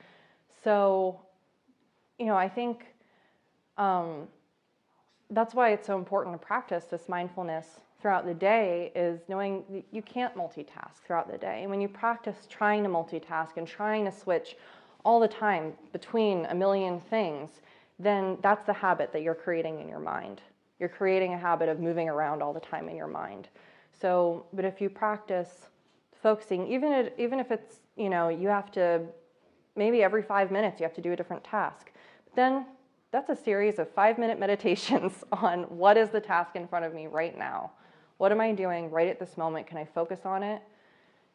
A: So, I think that's why it's so important to practice this mindfulness throughout the day, is knowing that you can't multitask throughout the day. And when you practice trying to multitask and trying to switch all the time between a million things, then that's the habit that you're creating in your mind. You're creating a habit of moving around all the time in your mind. So, but if you practice focusing, even if it's, you have to, maybe every 5 minutes you have to do a different task, but then that's a series of 5-minute meditations on what is the task in front of me right now. What am I doing right at this moment? Can I focus on it?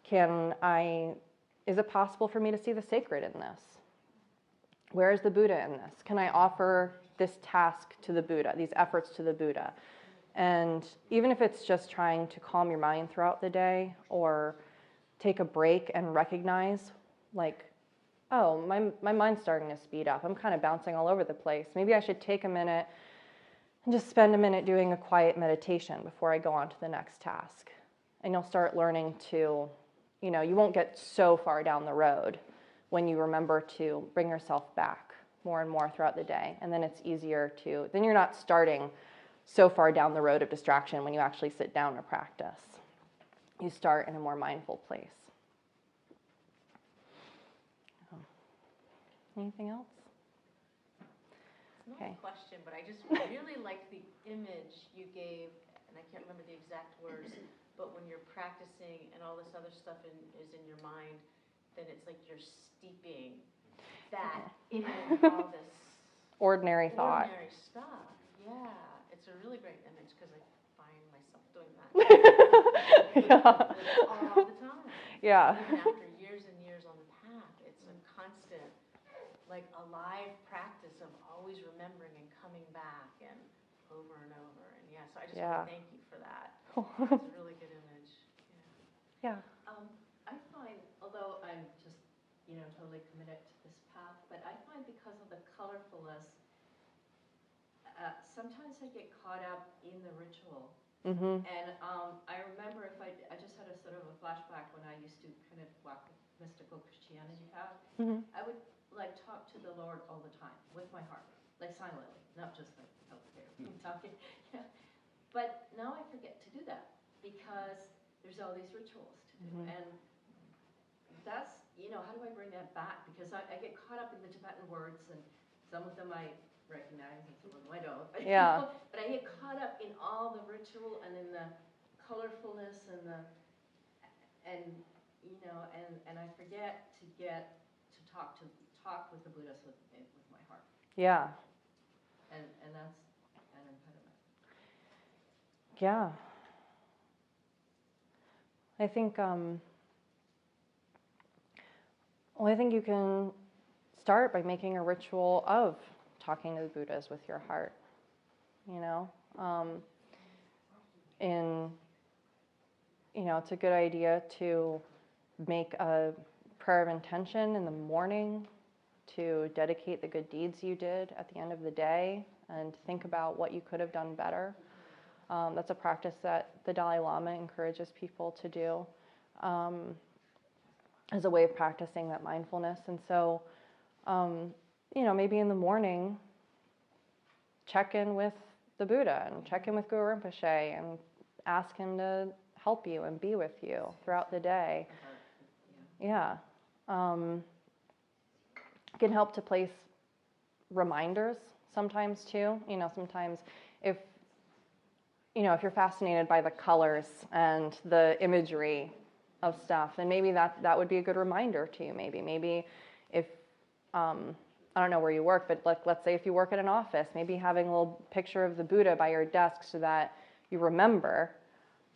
A: Is it possible for me to see the sacred in this? Where is the Buddha in this? Can I offer this task to the Buddha, these efforts to the Buddha? And even if it's just trying to calm your mind throughout the day, or take a break and recognize, like, oh, my mind's starting to speed up. I'm kind of bouncing all over the place. Maybe I should take a minute and just spend a minute doing a quiet meditation before I go on to the next task. And you'll start learning to, you know, you won't get so far down the road when you remember to bring yourself back more and more throughout the day. And then it's easier to, then you're not starting so far down the road of distraction when you actually sit down to practice. You start in a more mindful place. Anything else?
C: It's not
A: Okay.
C: a question, but I just really like the image you gave, and I can't remember the exact words, but when you're practicing and all this other stuff is in your mind, then it's like you're steeping that in all this
A: Ordinary thought.
C: ordinary stuff. Yeah, it's a really great image because I find myself doing that
A: Yeah.
C: all the time.
A: Yeah.
C: Even after years and years on the path, it's a constant, like, alive practice of always remembering and coming back and over and over. And yeah, so I just want to thank you for that. It's a really good image.
A: Yeah.
D: I find, although I'm just, totally committed to this path, but I find because of the colorfulness, sometimes I get caught up in the ritual.
A: Mm-hmm.
D: And I remember I just had a sort of a flashback when I used to kind of walk the mystical Christianity path.
A: Mm-hmm.
D: I would like talk to the Lord all the time with my heart, like silently, not just like out there talking. Yeah. But now I forget to do that because there's all these rituals to do.
A: Mm-hmm.
D: And that's, how do I bring that back? Because I get caught up in the Tibetan words, and some of them I recognize and some of them I don't.
A: Yeah.
D: But I get caught up in all the ritual and in the colorfulness and I forget to talk with the Buddhas with my heart.
A: Yeah.
D: And that's an impediment.
A: Yeah. I think you can start by making a ritual of talking to the Buddhas with your heart. It's a good idea to make a prayer of intention in the morning to dedicate the good deeds you did at the end of the day and think about what you could have done better. That's a practice that the Dalai Lama encourages people to do as a way of practicing that mindfulness. And so, maybe in the morning, check in with the Buddha and check in with Guru Rinpoche and ask him to help you and be with you throughout the day. Yeah. It can help to place reminders sometimes too. Sometimes if you're fascinated by the colors and the imagery of stuff, then maybe that would be a good reminder to you. Maybe if, I don't know where you work, but let's say if you work at an office, maybe having a little picture of the Buddha by your desk so that you remember,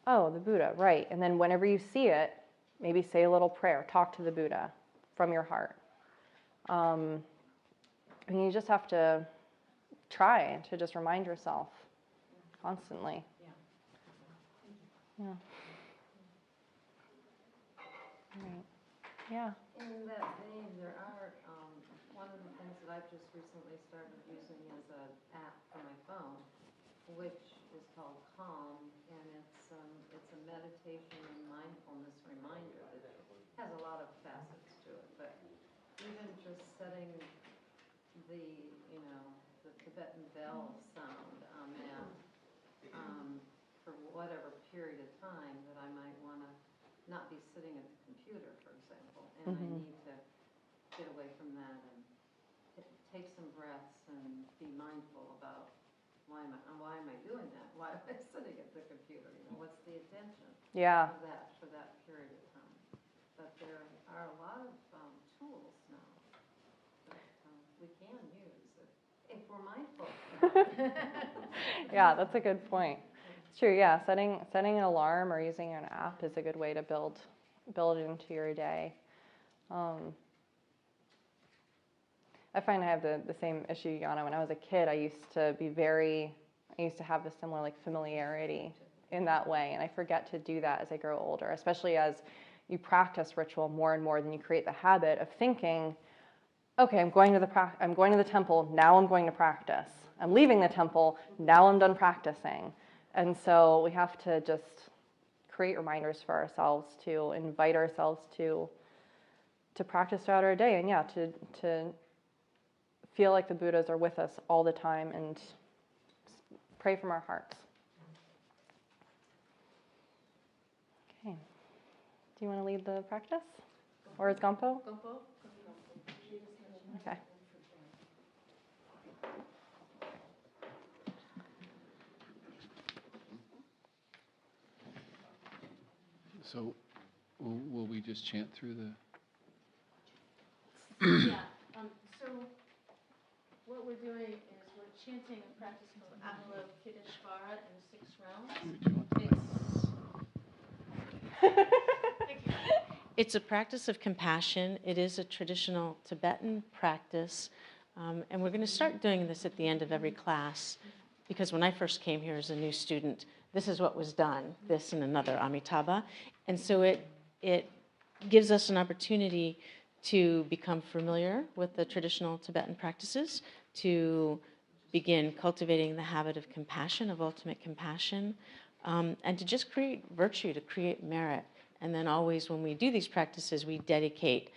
A: oh, the Buddha, right. And then whenever you see it, maybe say a little prayer, talk to the Buddha from your heart. And you just have to try to just remind yourself constantly. Yeah. Right. Yeah.
E: In that vein, there are, one of the things that I've just recently started using is an app for my phone, which is called Calm, and it's a meditation and mindfulness reminder that has a lot of facets to it, but even just setting the Tibetan bell sound on that, for whatever period of time that I might want to not be sitting at the computer, for example, and I need to get away from that and take some breaths and be mindful about why am I doing that? Why am I sitting at the computer? What's the intention
A: Yeah.
E: of that for that period of time? But there are a lot of tools now that we can use if we're mindful.
A: Yeah, that's a good point. It's true. Yeah, setting an alarm or using an app is a good way to build it into your day. I find I have the same issue, Yana. When I was a kid, I used to have this similar familiarity in that way, and I forget to do that as I grow older, especially as you practice ritual more and more, then you create the habit of thinking, okay, I'm going to the temple, now I'm going to practice. I'm leaving the temple, now I'm done practicing. And so we have to just create reminders for ourselves, to invite ourselves to practice throughout our day, and to feel like the Buddhas are with us all the time and pray from our hearts. Okay. Do you want to lead the practice? Or is Gampo?
C: Gompo?
A: Okay.
F: So will we just chant through the...
C: Yeah, so what we're doing is we're chanting a practice called Avalokiteshvara in 6 rounds. It's a practice of compassion. It is a traditional Tibetan practice. And we're going to start doing this at the end of every class, because when I first came here as a new student, this is what was done, this and another Amitabha. And so it gives us an opportunity to become familiar with the traditional Tibetan practices, to begin cultivating the habit of compassion, of ultimate compassion, and to just create virtue, to create merit. And then always when we do these practices, we dedicate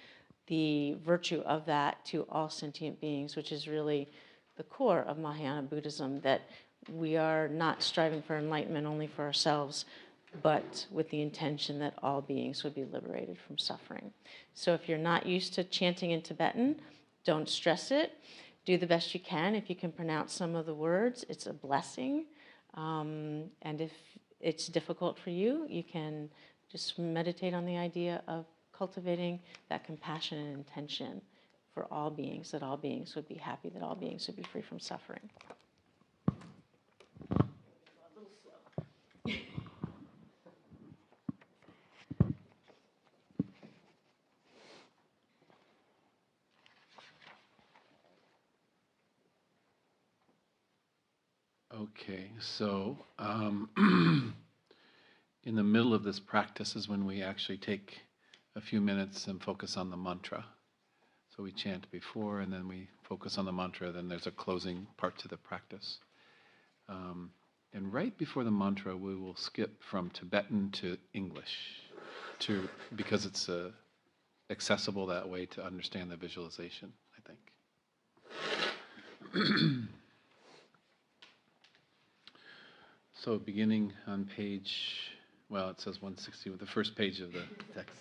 C: the virtue of that to all sentient beings, which is really the core of Mahayana Buddhism, that we are not striving for enlightenment only for ourselves, but with the intention that all beings would be liberated from suffering. So if you're not used to chanting in Tibetan, don't stress it. Do the best you can. If you can pronounce some of the words, it's a blessing. And if it's difficult for you, you can just meditate on the idea of cultivating that compassion and intention for all beings, that all beings would be happy, that all beings would be free from suffering.
F: Okay, so in the middle of this practice is when we actually take a few minutes and focus on the mantra. So we chant before, and then we focus on the mantra, then there's a closing part to the practice. And right before the mantra, we will skip from Tibetan to English, because it's accessible that way to understand the visualization, I think. So beginning on page, well, it says 160, the first page of the text.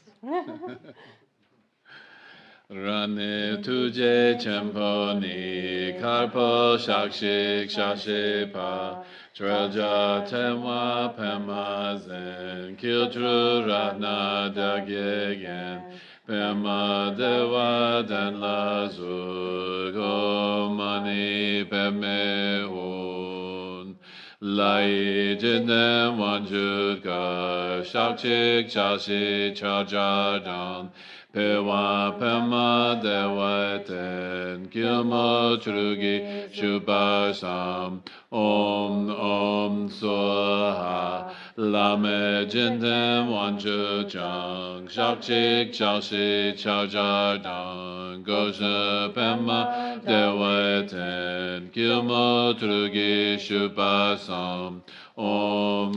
F: Rane tuje chenpo ni karpo shakshik shashipa traja tenwa pema zen kiltru ratna dagyegen pema dewa den la zugo mani peme un lai jinen wanjut ga shakshik shashi chajadan Pewa pema dewa ten kilmo trugi shubhasam om om swaha lame jintem wanchu chang shakchik chashi chajardang gosha pema dewa ten kilmo trugi shubhasam om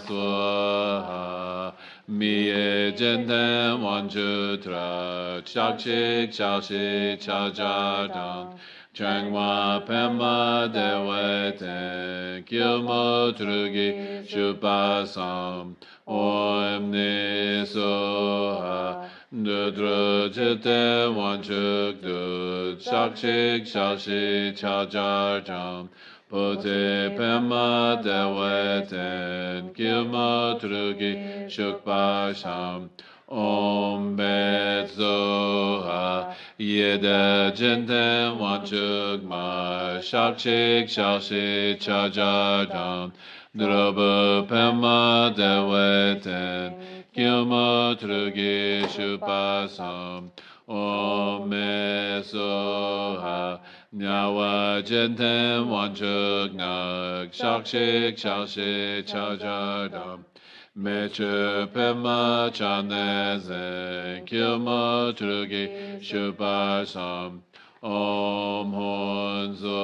F: swaha Miye jenten wanchu tra shakshik shashi chajardang changwa pema dewa ten kilmo trugi shubhasam om nisoha nudra jiten wanchuk dud shakshik shashi chajardang Pote pema dewa ten kilmo trugi shukbasham om betzoha yeda jenten wanchuk ma shakshik shashi chajardam drobo pema dewa ten kilmo trugi shukbasham om betzoha Nyawa jenten wanchuk nak shakshik shashi chajardam Mechu pema chaneze kilmo trugi shubasham Om Honzo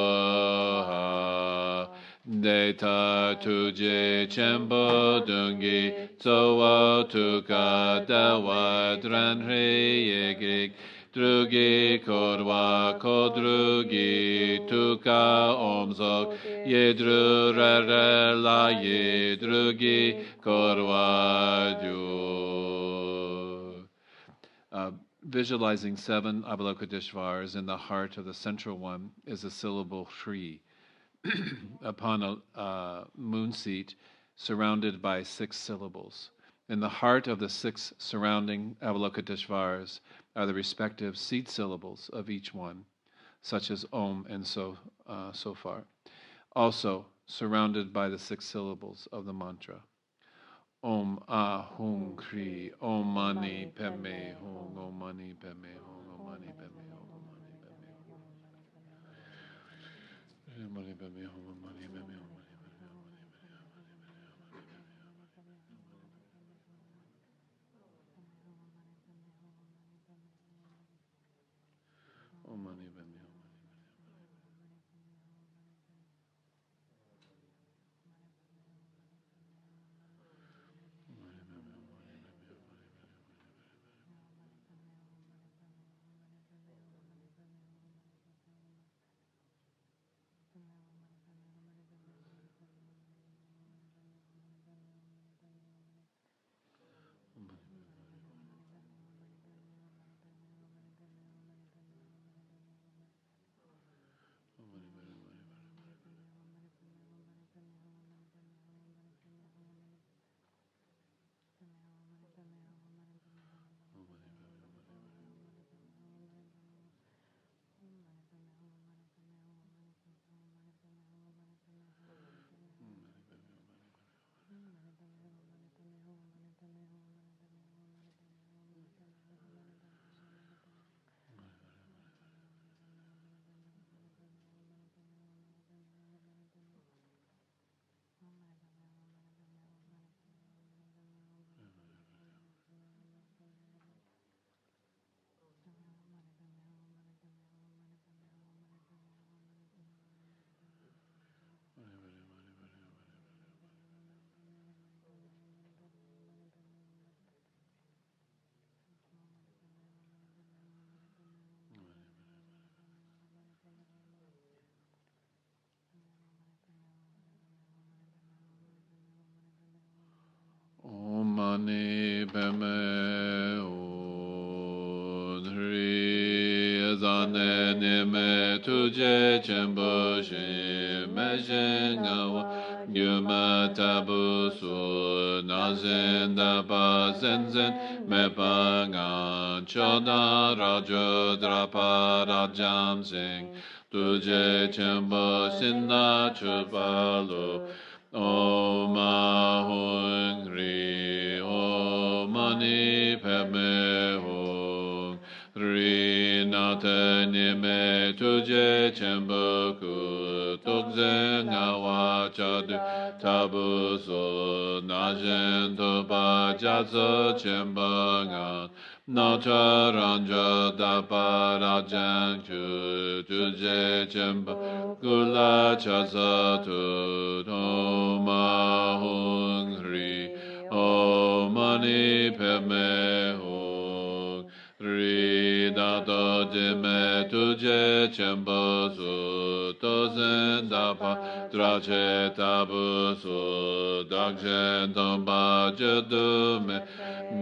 F: Deta tuje chembo dungi Tsowa tuka dawa dranri yegrik Drugi korwa kodrugi tuka omzok Yedru rare la yedrugi korwa du. Visualizing 7 Avalokiteshvaras in the heart of the central one is a syllable Shri. Upon a moon seat surrounded by 6 syllables. In the heart of the 6 surrounding Avalokiteshvaras are the respective seed syllables of each one, such as Om and so far. Also surrounded by the 6 syllables of the mantra. Om Ahum Kri, Om Mani Padme Hum, Om Mani Padme Hum, Om Mani Padme Hum, Om Mani Padme Hum. Om Mani Padme Hum, Om Mani Padme Hum. Om Mani Padme Hum. Om Mani Padme Hum, Hri Zane Nime Tuje Chenpo Shin Me Shin Gawa Gyuma Tabu Su Nazin Dapa Zen Me Pa Ngan Choda Rajo Drapa Rajam Sing Tuje Chenpo Shin Na Chupalu Om Ahum Hri Om Mani Padme Hum Hri Nata Nime Tuje Chenpo Ku Tokze Ngawa Chadu Tabu So Najen Topa Jatso Chenpo Ngan Nata Ranja Dapa Rajan Chu Tuje Chenpo Kula Chasa Tu Om Ahum Hri Om Mani Padme Hum Hri Dato Jime Tuje Chenpo Su Tozen Dapa Trache Tabu Su Dakchen Tomba Jedu Me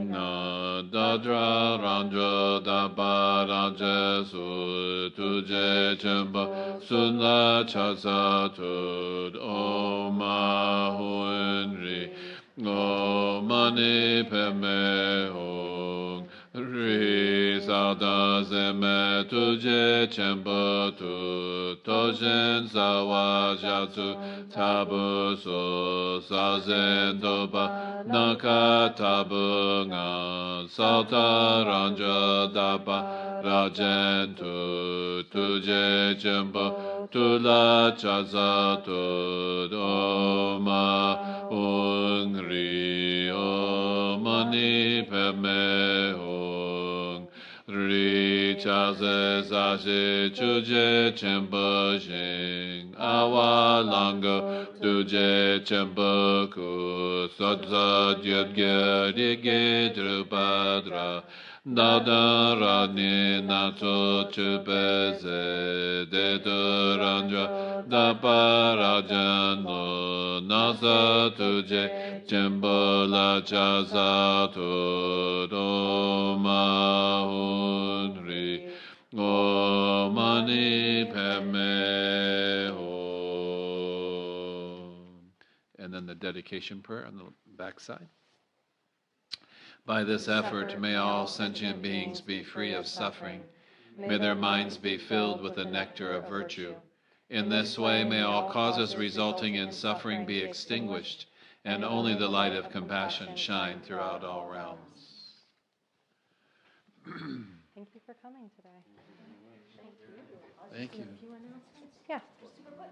F: Na Dadra Ranjo Dapa Ranje Su Tuje Chenpo Sunla Chasa Tud Om Ahum Hri Om Mani Padme Hum Hri Sada Zeme Tuje Chenpo Tu Toshin Sawa Jatsu Tabu So Sazen Topa Naka Tabu Nga Salta Ranja Dapa Rajen Tu Tuje Chenpo Tula Chasa Tu Om Ahum Hri mani padme hum. Ri cha se sa shi chu je chenpa shing. Awa langa du je chenpa ku. Sat sa gyat gyat ye ge drupadra. Dada rani na to chupe se de tu ranja da parajano nasa tuje jembo la cha sa tu do ma hunri o mani peme ho. And then the dedication prayer on the back side. By this effort, may all sentient beings be free of suffering. May their minds be filled with the nectar of virtue. In this way, may all causes resulting in suffering be extinguished, and only the light of compassion shine throughout all realms.
A: Thank you for coming today.
F: Thank you.
C: A few announcements?
A: Yeah.
C: Super quick.